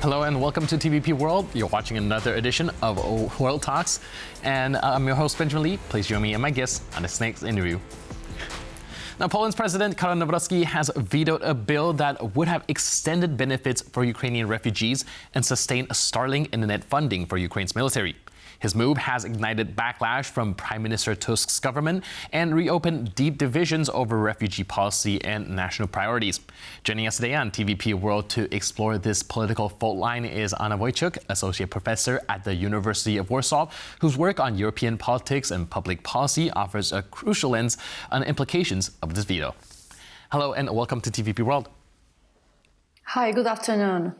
Hello and welcome to TVP World. You're watching another edition of World Talks, and I'm your host Benjamin Lee. Please join me and my guests on this next interview. Now, Poland's President Karol Nawrocki has vetoed a bill that would have extended benefits for Ukrainian refugees and sustained startling internet funding for Ukraine's military. His move has ignited backlash from Prime Minister Tusk's government and reopened deep divisions over refugee policy and national priorities. Joining us today on TVP World to explore this political fault line is Anna Wojciuk, Associate Professor at the University of Warsaw, whose work on European politics and public policy offers a crucial lens on the implications of this veto. Hello and welcome to TVP World. Hi, good afternoon.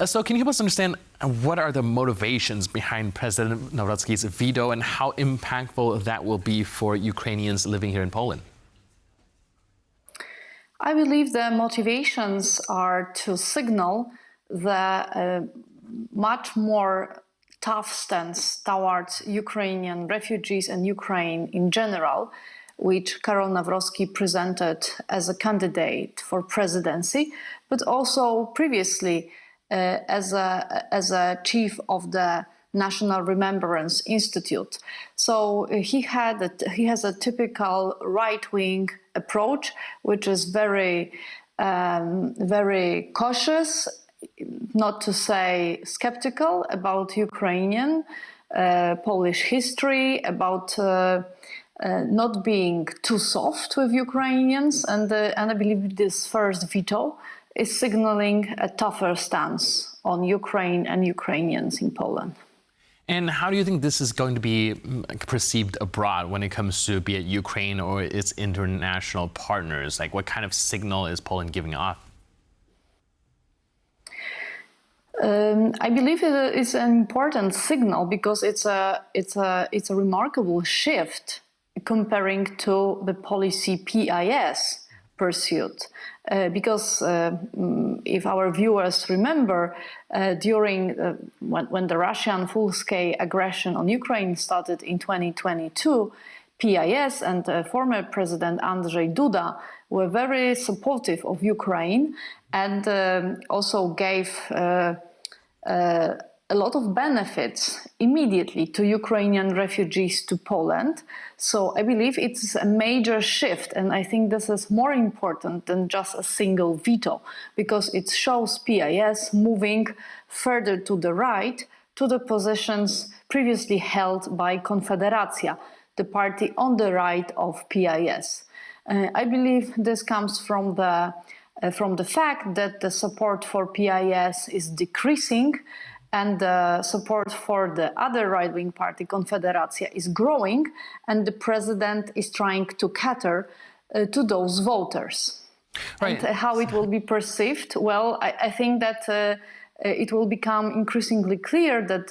So can you help us understand what are the motivations behind President Nawrocki's veto and how impactful that will be for Ukrainians living here in Poland? I believe the motivations are to signal the much more tough stance towards Ukrainian refugees and Ukraine in general, which Karol Nawrocki presented as a candidate for presidency, but also previously as a chief of the National Remembrance Institute. So he has a typical right-wing approach, which is very cautious, not to say skeptical about Ukrainian, Polish history, about not being too soft with Ukrainians, and I believe this first veto is signaling a tougher stance on Ukraine and Ukrainians in Poland. And how do you think this is going to be perceived abroad when it comes to be it Ukraine or its international partners? Like, what kind of signal is Poland giving off? I believe it's an important signal because it's a remarkable shift comparing to the policy PIS pursued. Because if our viewers remember, during when the Russian full-scale aggression on Ukraine started in 2022, PIS and former President Andrzej Duda were very supportive of Ukraine and also gave a lot of benefits immediately to Ukrainian refugees to Poland. So I believe it's a major shift, and I think this is more important than just a single veto, because it shows PIS moving further to the right to the positions previously held by Konfederacja, the party on the right of PIS. I believe this comes from the fact that the support for PIS is decreasing and the support for the other right-wing party, Konfederacja, is growing, and the president is trying to cater to those voters. Right. And how it will be perceived? Well, I think that it will become increasingly clear that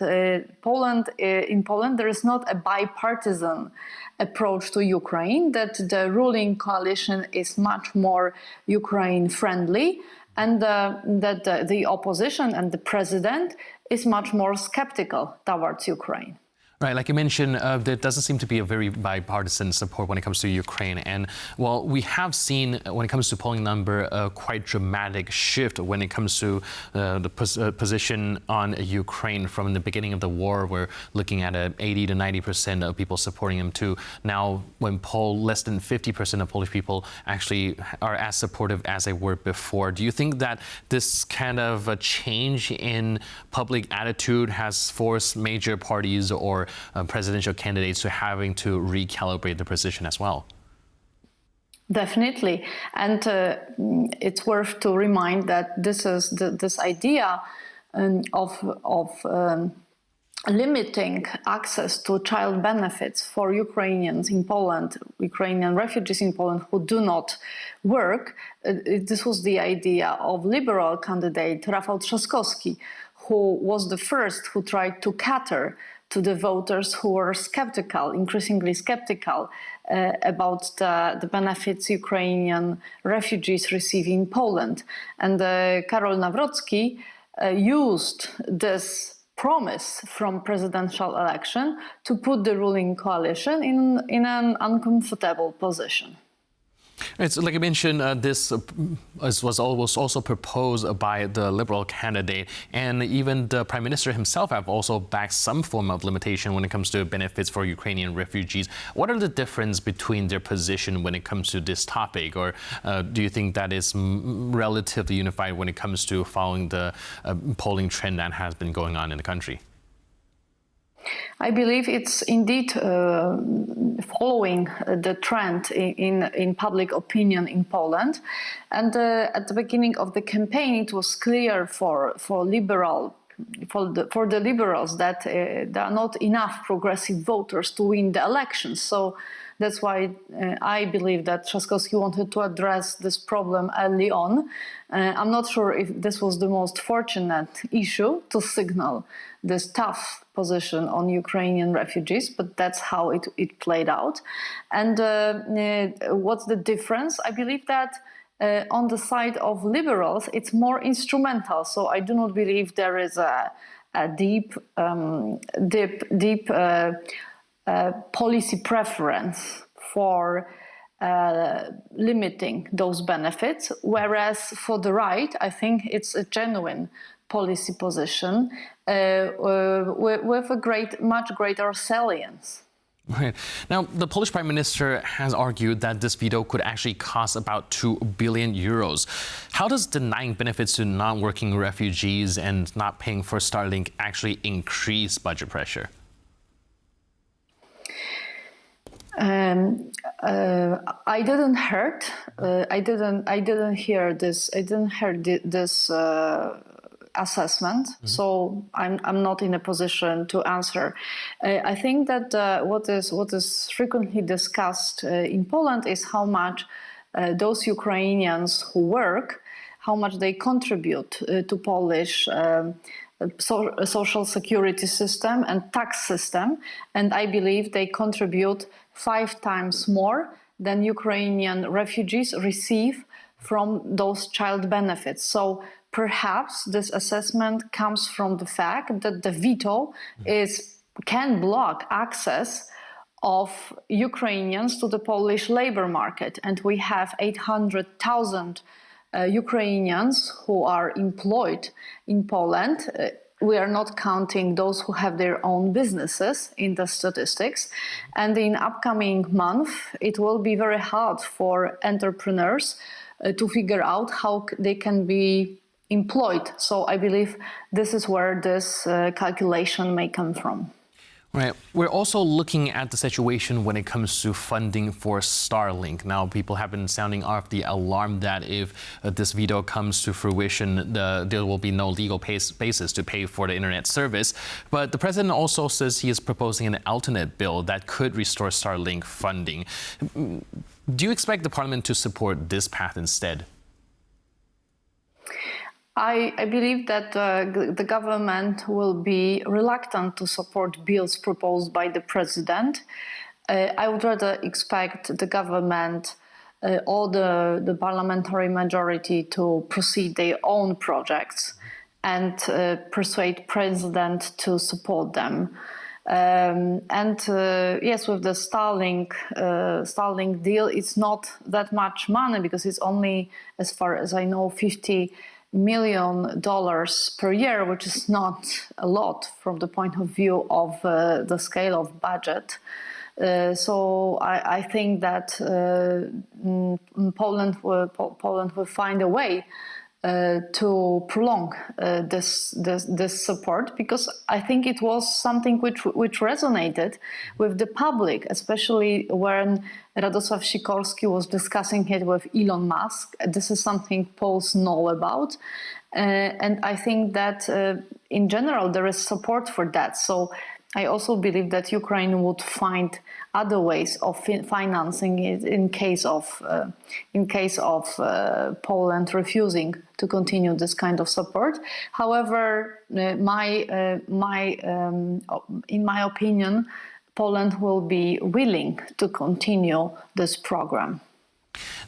in Poland there is not a bipartisan approach to Ukraine, that the ruling coalition is much more Ukraine-friendly, and that the opposition and the president is much more skeptical towards Ukraine. Right, like you mentioned, there doesn't seem to be a very bipartisan support when it comes to Ukraine. And, well, we have seen, when it comes to polling number, a quite dramatic shift when it comes to the position on Ukraine. From the beginning of the war, we're looking at 80 to 90% of people supporting him, to now when less than 50% of Polish people actually are as supportive as they were before. Do you think that this kind of a change in public attitude has forced major parties or presidential candidates to having to recalibrate the position as well? Definitely, and it's worth to remind that this is this idea of limiting access to child benefits for Ukrainians in Poland, Ukrainian refugees in Poland who do not work. This was the idea of Liberal candidate Rafał Trzaskowski, who was the first who tried to cater to the voters who were skeptical, increasingly skeptical about the benefits Ukrainian refugees receive in Poland. And Karol Nawrocki used this promise from presidential election to put the ruling coalition in an uncomfortable position. Right, so like I mentioned, this was also proposed by the Liberal candidate, and even the Prime Minister himself have also backed some form of limitation when it comes to benefits for Ukrainian refugees. What are the difference between their position when it comes to this topic, or do you think that is relatively unified when it comes to following the polling trend that has been going on in the country? I believe it's indeed following the trend in public opinion in Poland. And at the beginning of the campaign, it was clear for the liberals that there are not enough progressive voters to win the elections. So that's why I believe that Trzaskowski wanted to address this problem early on. I'm not sure if this was the most fortunate issue to signal this tough position on Ukrainian refugees, but that's how it played out. And what's the difference? I believe that on the side of liberals, it's more instrumental. So I do not believe there is a deep policy preference for limiting those benefits, whereas for the right, I think it's a genuine policy position with a much greater salience. Right. Now, the Polish Prime Minister has argued that this veto could actually cost about 2 billion euros. How does denying benefits to non-working refugees and not paying for Starlink actually increase budget pressure? I didn't hear this assessment, so I'm not in a position to answer. I think that what is frequently discussed in Poland is how much those Ukrainians who work, how much they contribute to Polish social security system and tax system, and I believe they contribute 5 times more than Ukrainian refugees receive from those child benefits. So perhaps this assessment comes from the fact that the veto can block access of Ukrainians to the Polish labor market, and we have 800,000 Ukrainians who are employed in Poland. We are not counting those who have their own businesses in the statistics. And in upcoming month, it will be very hard for entrepreneurs to figure out how they can be employed. So I believe this is where this calculation may come from. Right. We're also looking at the situation when it comes to funding for Starlink. Now, people have been sounding off the alarm that if this veto comes to fruition, there will be no legal basis to pay for the internet service. But the president also says he is proposing an alternate bill that could restore Starlink funding. Do you expect the parliament to support this path instead? I believe that the government will be reluctant to support bills proposed by the president. I would rather expect the government or the parliamentary majority to proceed their own projects and persuade president to support them. Yes, with the Starlink deal, it's not that much money because it's only, as far as I know, $50 million per year, which is not a lot from the point of view of the scale of budget. So I think that Poland will find a way to prolong this support, because I think it was something which resonated with the public, especially when Radosław Sikorski was discussing it with Elon Musk. This is something Poles know about, and I think that in general there is support for that. So I also believe that Ukraine would find other ways of financing it in case of Poland refusing to continue this kind of support. However, in my opinion, Poland will be willing to continue this program.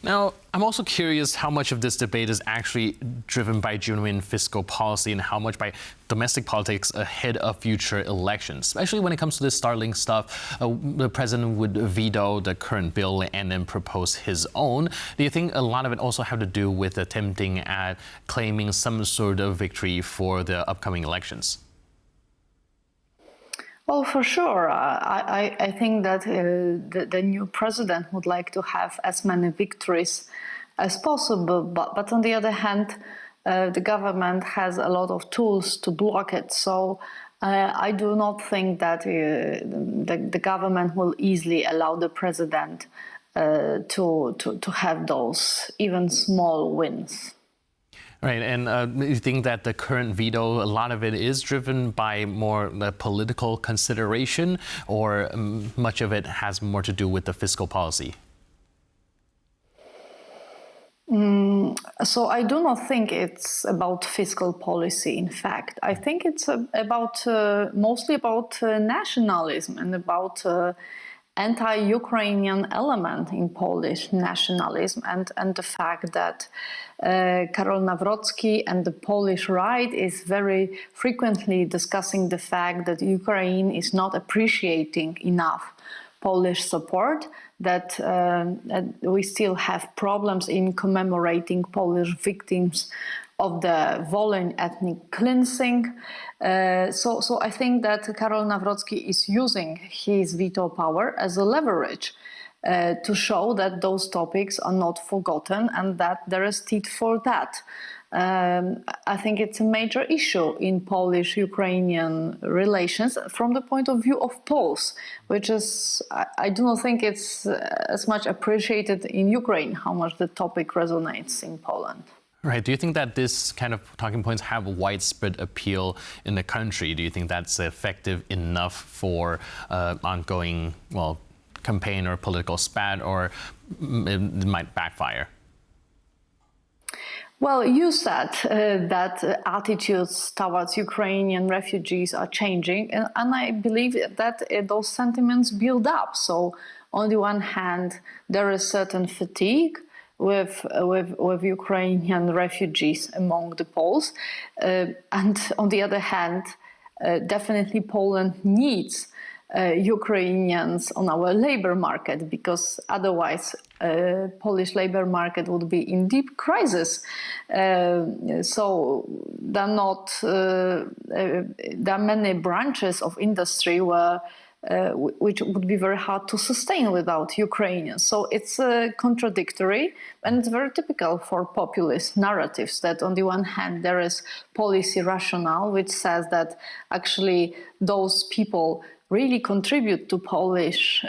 Now, I'm also curious how much of this debate is actually driven by genuine fiscal policy and how much by domestic politics ahead of future elections, especially when it comes to this Starlink stuff. The president would veto the current bill and then propose his own. Do you think a lot of it also have to do with attempting at claiming some sort of victory for the upcoming elections? Well, for sure. I think that the new president would like to have as many victories as possible. But on the other hand, the government has a lot of tools to block it. So I do not think that the government will easily allow the president to have those even small wins. Right, and you think that the current veto, a lot of it is driven by more the political consideration, or much of it has more to do with the fiscal policy? So I do not think it's about fiscal policy. In fact, I think it's about mostly about nationalism and about anti-Ukrainian element in Polish nationalism, and the fact that Karol Nawrocki and the Polish right is very frequently discussing the fact that Ukraine is not appreciating enough Polish support, that we still have problems in commemorating Polish victims of the Volyn ethnic cleansing. So I think that Karol Nawrocki is using his veto power as a leverage to show that those topics are not forgotten and that there is tit for tat. I think it's a major issue in Polish-Ukrainian relations from the point of view of Poles, which is, I do not think it's as much appreciated in Ukraine, how much the topic resonates in Poland. Right. Do you think that this kind of talking points have a widespread appeal in the country? Do you think that's effective enough for ongoing, campaign or political spat, or it might backfire? Well, you said that attitudes towards Ukrainian refugees are changing, and I believe that those sentiments build up. So, on the one hand, there is certain fatigue with Ukrainian refugees among the Poles, and on the other hand, definitely Poland needs Ukrainians on our labor market, because otherwise Polish labor market would be in deep crisis. So there are many branches of industry which would be very hard to sustain without Ukrainians. So it's contradictory, and it's very typical for populist narratives that on the one hand there is policy rationale, which says that actually those people really contribute to Polish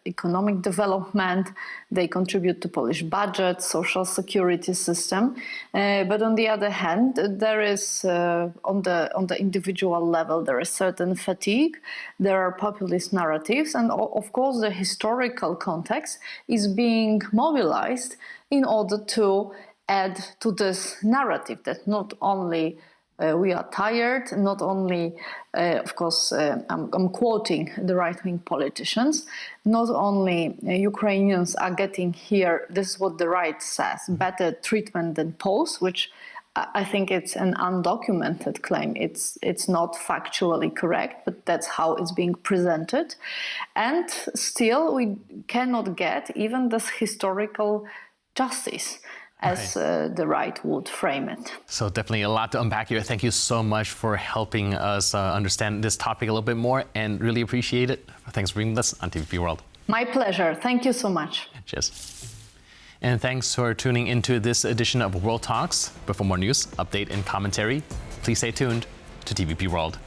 economic development, they contribute to Polish budget, social security system. But on the other hand, there is, on the individual level, there is certain fatigue, there are populist narratives, and of course the historical context is being mobilized in order to add to this narrative that not only we are tired, not only, of course, I'm quoting the right-wing politicians, not only Ukrainians are getting here, this is what the right says, better treatment than Poles, which I think it's an undocumented claim. It's not factually correct, but that's how it's being presented. And still, we cannot get even this historical justice as the right would frame it. So definitely a lot to unpack here. Thank you so much for helping us understand this topic a little bit more, and really appreciate it. Thanks for bringing this on TVP World. My pleasure. Thank you so much. Cheers. And thanks for tuning into this edition of World Talks. But for more news, update, and commentary, please stay tuned to TVP World.